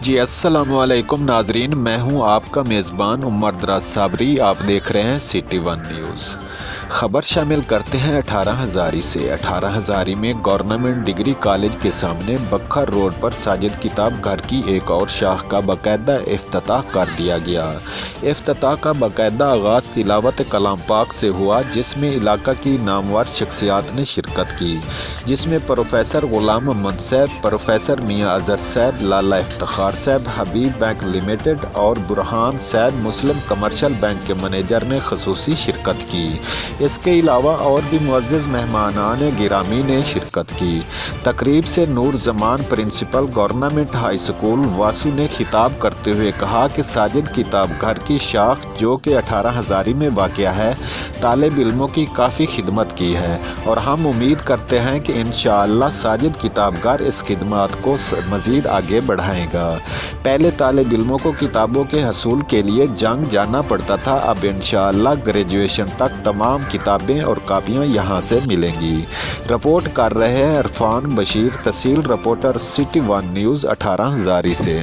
جی السلام علیکم ناظرین، میں ہوں آپ کا میزبان عمر دراز صابری۔ آپ دیکھ رہے ہیں سٹی ون نیوز۔ خبر شامل کرتے ہیں 18 ہزاری سے۔ 18 ہزاری میں گورنمنٹ ڈگری کالج کے سامنے بکھر روڈ پر ساجد کتاب گھر کی ایک اور شاخ کا باقاعدہ افتتاح کر دیا گیا۔ افتتاح کا باقاعدہ آغاز تلاوت کلام پاک سے ہوا، جس میں علاقہ کی نامور شخصیات نے شرکت کی، جس میں پروفیسر غلام محمد صاحب، پروفیسر میاں اظہر صاحب، لالا افتخار صاحب، حبیب بینک لمیٹڈ اور برہان صاحب مسلم کمرشل بینک کے منیجر نے خصوصی شرکت کی۔ اس کے علاوہ اور بھی معزز مہمانان گرامی نے شرکت کی۔ تقریب سے Noor Zaman principal government high school Wasu نے خطاب کرتے ہوئے کہا کہ ساجد کتاب گھر کی شاخ، جو کہ 18 ہزاری میں واقع ہے، طالب علموں کی کافی خدمت کی ہے، اور ہم امید کرتے ہیں کہ انشاءاللہ ساجد کتاب گھر اس خدمات کو مزید آگے بڑھائے گا۔ پہلے طالب علموں کو کتابوں کے حصول کے لیے جنگ جانا پڑتا تھا، اب انشاءاللہ گریجویشن تک تمام کتابیں اور کاپیاں یہاں سے ملیں گی۔ رپورٹ کر رہے ہیں عرفان بشیر، تحصیل رپورٹر، سٹی ون نیوز، 18 ہزاری سے۔